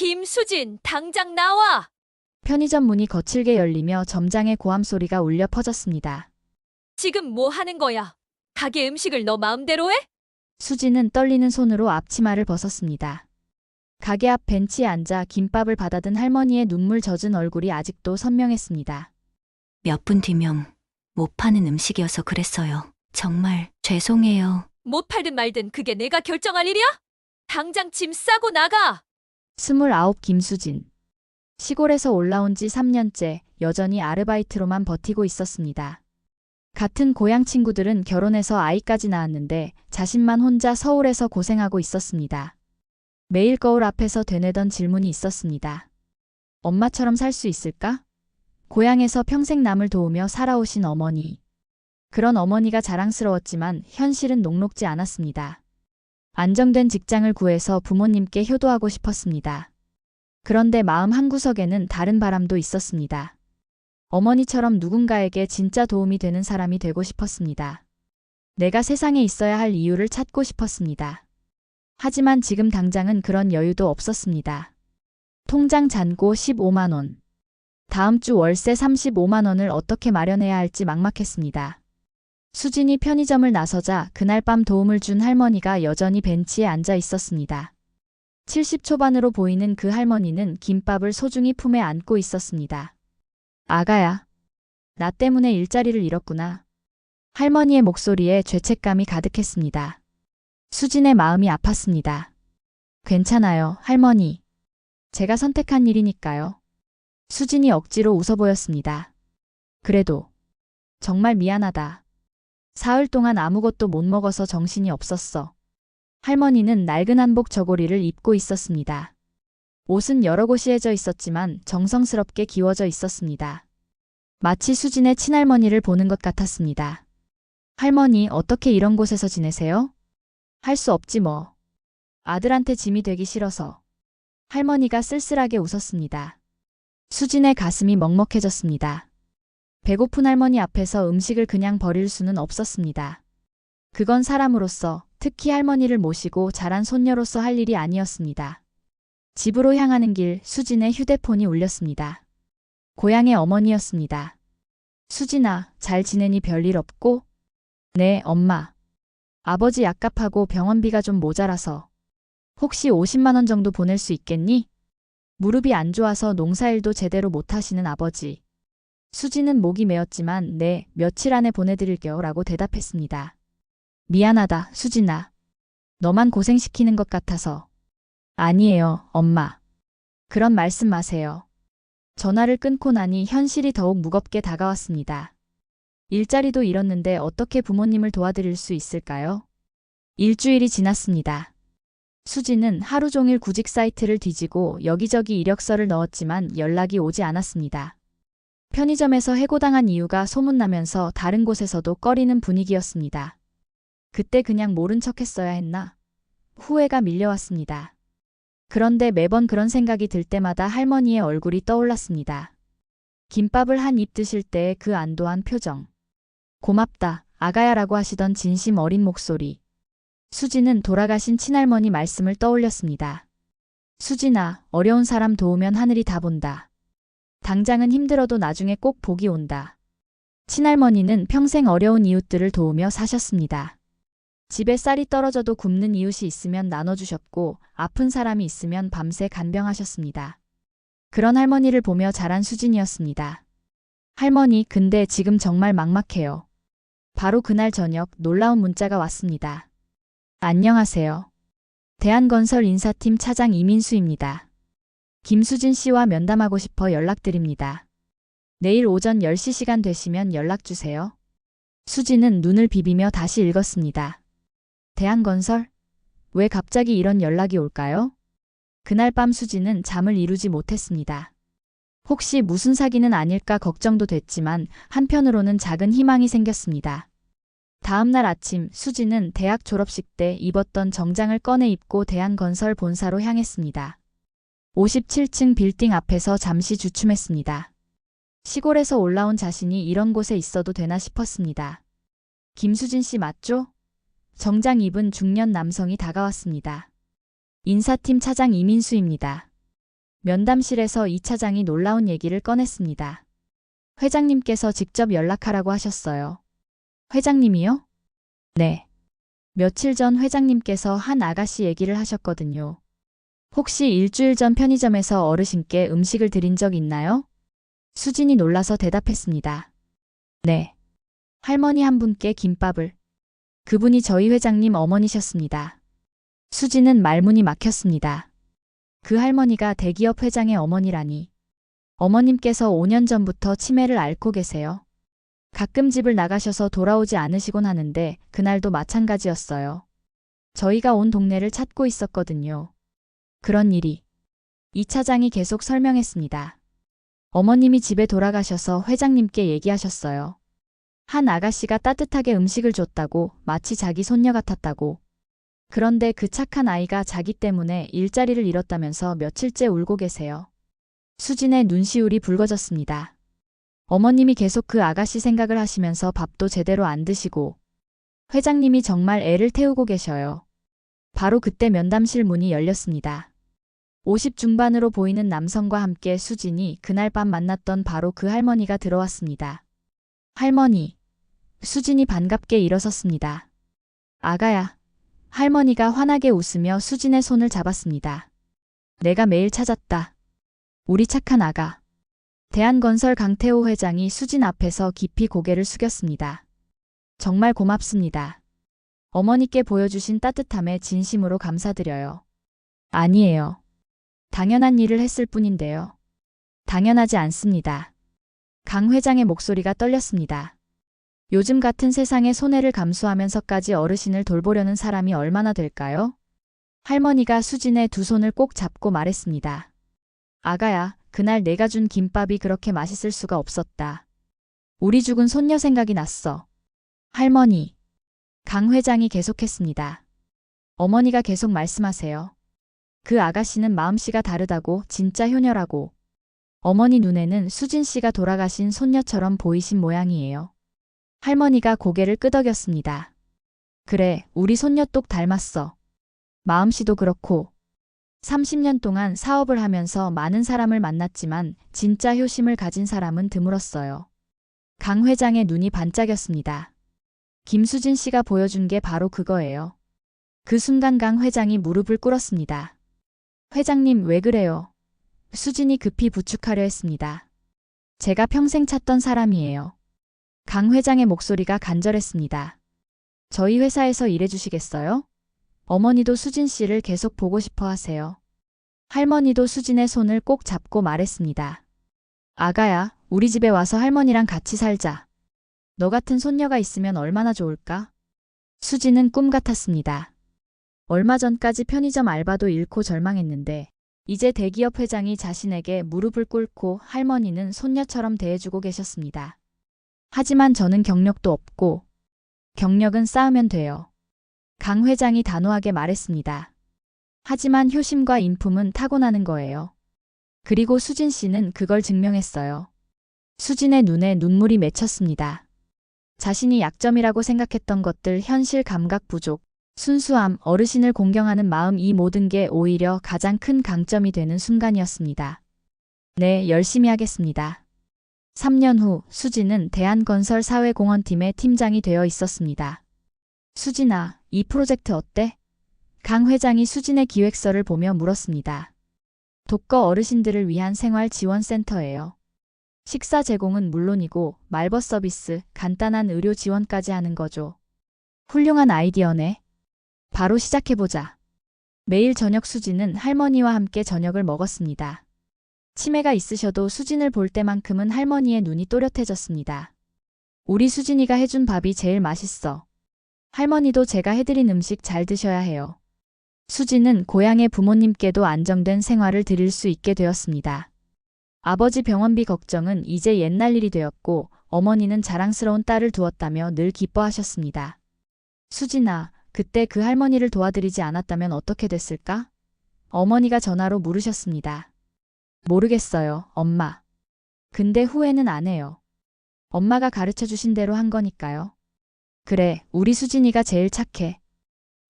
김수진, 당장 나와! 편의점 문이 거칠게 열리며 점장의 고함 소리가 울려 퍼졌습니다. 지금 뭐 하는 거야? 가게 음식을 너 마음대로 해? 수진은 떨리는 손으로 앞치마를 벗었습니다. 가게 앞 벤치에 앉아 김밥을 받아든 할머니의 눈물 젖은 얼굴이 아직도 선명했습니다. 몇 분 뒤면 못 파는 음식이어서 그랬어요. 정말 죄송해요. 못 팔든 말든 그게 내가 결정할 일이야? 당장 짐 싸고 나가! 29 김수진. 시골에서 올라온 지 3년째 여전히 아르바이트로만 버티고 있었습니다. 같은 고향 친구들은 결혼해서 아이까지 낳았는데 자신만 혼자 서울에서 고생하고 있었습니다. 매일 거울 앞에서 되뇌던 질문이 있었습니다. 엄마처럼 살 수 있을까? 고향에서 평생 남을 도우며 살아오신 어머니. 그런 어머니가 자랑스러웠지만 현실은 녹록지 않았습니다. 안정된 직장을 구해서 부모님께 효도하고 싶었습니다. 그런데 마음 한구석에는 다른 바람도 있었습니다. 어머니처럼 누군가에게 진짜 도움이 되는 사람이 되고 싶었습니다. 내가 세상에 있어야 할 이유를 찾고 싶었습니다. 하지만 지금 당장은 그런 여유도 없었습니다. 통장 잔고 15만 원. 다음 주 월세 35만 원을 어떻게 마련해야 할지 막막했습니다. 수진이 편의점을 나서자 그날 밤 도움을 준 할머니가 여전히 벤치에 앉아 있었습니다. 70 초반으로 보이는 그 할머니는 김밥을 소중히 품에 안고 있었습니다. 아가야. 나 때문에 일자리를 잃었구나. 할머니의 목소리에 죄책감이 가득했습니다. 수진의 마음이 아팠습니다. 괜찮아요, 할머니. 제가 선택한 일이니까요. 수진이 억지로 웃어 보였습니다. 그래도 정말 미안하다. 사흘 동안 아무것도 못 먹어서 정신이 없었어. 할머니는 낡은 한복 저고리를 입고 있었습니다. 옷은 여러 곳이 해져 있었지만 정성스럽게 기워져 있었습니다. 마치 수진의 친할머니를 보는 것 같았습니다. 할머니, 어떻게 이런 곳에서 지내세요? 할 수 없지 뭐. 아들한테 짐이 되기 싫어서. 할머니가 쓸쓸하게 웃었습니다. 수진의 가슴이 먹먹해졌습니다. 배고픈 할머니 앞에서 음식을 그냥 버릴 수는 없었습니다. 그건 사람으로서, 특히 할머니를 모시고 자란 손녀로서 할 일이 아니었습니다. 집으로 향하는 길, 수진의 휴대폰이 울렸습니다. 고향의 어머니였습니다. 수진아, 잘 지내니 별일 없고? 네, 엄마. 아버지 약갑하고 병원비가 좀 모자라서. 혹시 50만 원 정도 보낼 수 있겠니? 무릎이 안 좋아서 농사일도 제대로 못 하시는 아버지. 수진은 목이 메었지만 네, 며칠 안에 보내드릴게요 라고 대답했습니다. 미안하다, 수진아. 너만 고생시키는 것 같아서. 아니에요, 엄마. 그런 말씀 마세요. 전화를 끊고 나니 현실이 더욱 무겁게 다가왔습니다. 일자리도 잃었는데 어떻게 부모님을 도와드릴 수 있을까요? 일주일이 지났습니다. 수진은 하루 종일 구직 사이트를 뒤지고 여기저기 이력서를 넣었지만 연락이 오지 않았습니다. 편의점에서 해고당한 이유가 소문나면서 다른 곳에서도 꺼리는 분위기였습니다. 그때 그냥 모른 척했어야 했나? 후회가 밀려왔습니다. 그런데 매번 그런 생각이 들 때마다 할머니의 얼굴이 떠올랐습니다. 김밥을 한 입 드실 때의 그 안도한 표정. 고맙다, 아가야라고 하시던 진심 어린 목소리. 수진은 돌아가신 친할머니 말씀을 떠올렸습니다. 수진아, 어려운 사람 도우면 하늘이 다 본다. 당장은 힘들어도 나중에 꼭 복이 온다. 친할머니는 평생 어려운 이웃들을 도우며 사셨습니다. 집에 쌀이 떨어져도 굶는 이웃이 있으면 나눠주셨고 아픈 사람이 있으면 밤새 간병하셨습니다. 그런 할머니를 보며 자란 수진이었습니다. 할머니, 근데 지금 정말 막막해요. 바로 그날 저녁 놀라운 문자가 왔습니다. 안녕하세요. 대한건설 인사팀 차장 이민수입니다. 김수진 씨와 면담하고 싶어 연락드립니다. 내일 오전 10시 시간 되시면 연락주세요. 수진은 눈을 비비며 다시 읽었습니다. 대한건설? 왜 갑자기 이런 연락이 올까요? 그날 밤 수진은 잠을 이루지 못했습니다. 혹시 무슨 사기는 아닐까 걱정도 됐지만 한편으로는 작은 희망이 생겼습니다. 다음 날 아침 수진은 대학 졸업식 때 입었던 정장을 꺼내 입고 대한건설 본사로 향했습니다. 57층 빌딩 앞에서 잠시 주춤했습니다. 시골에서 올라온 자신이 이런 곳에 있어도 되나 싶었습니다. 김수진 씨 맞죠? 정장 입은 중년 남성이 다가왔습니다. 인사팀 차장 이민수입니다. 면담실에서 이 차장이 놀라운 얘기를 꺼냈습니다. 회장님께서 직접 연락하라고 하셨어요. 회장님이요? 네. 며칠 전 회장님께서 한 아가씨 얘기를 하셨거든요. 혹시 일주일 전 편의점에서 어르신께 음식을 드린 적 있나요? 수진이 놀라서 대답했습니다. 네. 할머니 한 분께 김밥을. 그분이 저희 회장님 어머니셨습니다. 수진은 말문이 막혔습니다. 그 할머니가 대기업 회장의 어머니라니. 어머님께서 5년 전부터 치매를 앓고 계세요. 가끔 집을 나가셔서 돌아오지 않으시곤 하는데 그날도 마찬가지였어요. 저희가 온 동네를 찾고 있었거든요. 그런 일이. 이 차장이 계속 설명했습니다. 어머님이 집에 돌아가셔서 회장님께 얘기하셨어요. 한 아가씨가 따뜻하게 음식을 줬다고, 마치 자기 손녀 같았다고. 그런데 그 착한 아이가 자기 때문에 일자리를 잃었다면서 며칠째 울고 계세요. 수진의 눈시울이 붉어졌습니다. 어머님이 계속 그 아가씨 생각을 하시면서 밥도 제대로 안 드시고 회장님이 정말 애를 태우고 계셔요. 바로 그때 면담실 문이 열렸습니다. 50 중반으로 보이는 남성과 함께 수진이 그날 밤 만났던 바로 그 할머니가 들어왔습니다. 할머니. 수진이 반갑게 일어섰습니다. 아가야. 할머니가 환하게 웃으며 수진의 손을 잡았습니다. 내가 매일 찾았다. 우리 착한 아가. 대한건설 강태호 회장이 수진 앞에서 깊이 고개를 숙였습니다. 정말 고맙습니다. 어머니께 보여주신 따뜻함에 진심으로 감사드려요. 아니에요. 당연한 일을 했을 뿐인데요. 당연하지 않습니다. 강 회장의 목소리가 떨렸습니다. 요즘 같은 세상에 손해를 감수하면서까지 어르신을 돌보려는 사람이 얼마나 될까요? 할머니가 수진의 두 손을 꼭 잡고 말했습니다. 아가야, 그날 내가 준 김밥이 그렇게 맛있을 수가 없었다. 우리 죽은 손녀 생각이 났어. 할머니. 강 회장이 계속했습니다. 어머니가 계속 말씀하세요. 그 아가씨는 마음씨가 다르다고, 진짜 효녀라고. 어머니 눈에는 수진 씨가 돌아가신 손녀처럼 보이신 모양이에요. 할머니가 고개를 끄덕였습니다. 그래, 우리 손녀 똑 닮았어. 마음씨도 그렇고. 30년 동안 사업을 하면서 많은 사람을 만났지만 진짜 효심을 가진 사람은 드물었어요. 강 회장의 눈이 반짝였습니다. 김수진 씨가 보여준 게 바로 그거예요. 그 순간 강 회장이 무릎을 꿇었습니다. 회장님 왜 그래요? 수진이 급히 부축하려 했습니다. 제가 평생 찾던 사람이에요. 강 회장의 목소리가 간절했습니다. 저희 회사에서 일해주시겠어요? 어머니도 수진 씨를 계속 보고 싶어 하세요. 할머니도 수진의 손을 꼭 잡고 말했습니다. 아가야, 우리 집에 와서 할머니랑 같이 살자. 너 같은 손녀가 있으면 얼마나 좋을까? 수진은 꿈 같았습니다. 얼마 전까지 편의점 알바도 잃고 절망했는데 이제 대기업 회장이 자신에게 무릎을 꿇고 할머니는 손녀처럼 대해주고 계셨습니다. 하지만 저는 경력도 없고 경력은 쌓으면 돼요. 강 회장이 단호하게 말했습니다. 하지만 효심과 인품은 타고나는 거예요. 그리고 수진 씨는 그걸 증명했어요. 수진의 눈에 눈물이 맺혔습니다. 자신이 약점이라고 생각했던 것들, 현실 감각 부족, 순수함, 어르신을 공경하는 마음, 이 모든 게 오히려 가장 큰 강점이 되는 순간이었습니다. 네, 열심히 하겠습니다. 3년 후 수진은 대한건설 사회공헌팀의 팀장이 되어 있었습니다. 수진아, 이 프로젝트 어때? 강 회장이 수진의 기획서를 보며 물었습니다. 독거 어르신들을 위한 생활지원센터예요. 식사 제공은 물론이고 말벗 서비스, 간단한 의료 지원까지 하는 거죠. 훌륭한 아이디어네. 바로 시작해보자. 매일 저녁 수진은 할머니와 함께 저녁을 먹었습니다. 치매가 있으셔도 수진을 볼 때만큼은 할머니의 눈이 또렷해졌습니다. 우리 수진이가 해준 밥이 제일 맛있어. 할머니도 제가 해드린 음식 잘 드셔야 해요. 수진은 고향의 부모님께도 안정된 생활을 드릴 수 있게 되었습니다. 아버지 병원비 걱정은 이제 옛날 일이 되었고 어머니는 자랑스러운 딸을 두었다며 늘 기뻐하셨습니다. 수진아, 그때 그 할머니를 도와드리지 않았다면 어떻게 됐을까? 어머니가 전화로 물으셨습니다. 모르겠어요, 엄마. 근데 후회는 안 해요. 엄마가 가르쳐 주신 대로 한 거니까요. 그래, 우리 수진이가 제일 착해.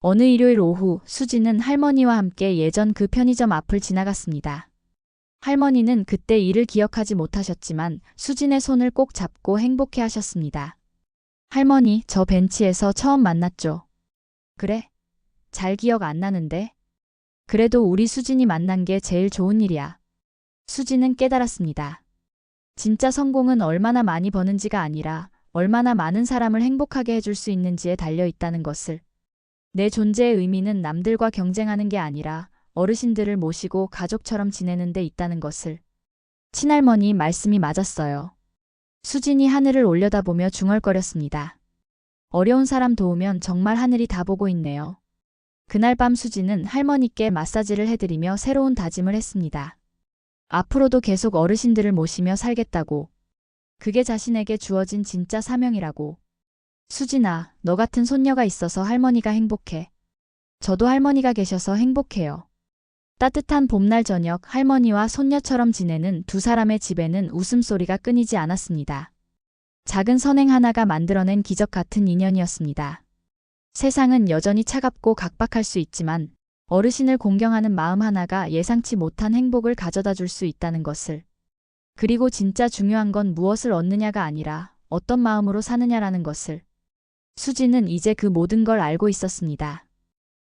어느 일요일 오후 수진은 할머니와 함께 예전 그 편의점 앞을 지나갔습니다. 할머니는 그때 일을 기억하지 못하셨지만 수진의 손을 꼭 잡고 행복해 하셨습니다. 할머니, 저 벤치에서 처음 만났죠. 그래? 잘 기억 안 나는데? 그래도 우리 수진이 만난 게 제일 좋은 일이야. 수진은 깨달았습니다. 진짜 성공은 얼마나 많이 버는지가 아니라 얼마나 많은 사람을 행복하게 해줄 수 있는지에 달려 있다는 것을. 내 존재의 의미는 남들과 경쟁하는 게 아니라 어르신들을 모시고 가족처럼 지내는 데 있다는 것을. 친할머니 말씀이 맞았어요. 수진이 하늘을 올려다보며 중얼거렸습니다. 어려운 사람 도우면 정말 하늘이 다 보고 있네요. 그날 밤 수진은 할머니께 마사지를 해드리며 새로운 다짐을 했습니다. 앞으로도 계속 어르신들을 모시며 살겠다고. 그게 자신에게 주어진 진짜 사명이라고. 수진아, 너 같은 손녀가 있어서 할머니가 행복해. 저도 할머니가 계셔서 행복해요. 따뜻한 봄날 저녁 할머니와 손녀처럼 지내는 두 사람의 집에는 웃음소리가 끊이지 않았습니다. 작은 선행 하나가 만들어낸 기적 같은 인연이었습니다. 세상은 여전히 차갑고 각박할 수 있지만 어르신을 공경하는 마음 하나가 예상치 못한 행복을 가져다 줄 수 있다는 것을. 그리고 진짜 중요한 건 무엇을 얻느냐가 아니라 어떤 마음으로 사느냐라는 것을. 수진은 이제 그 모든 걸 알고 있었습니다.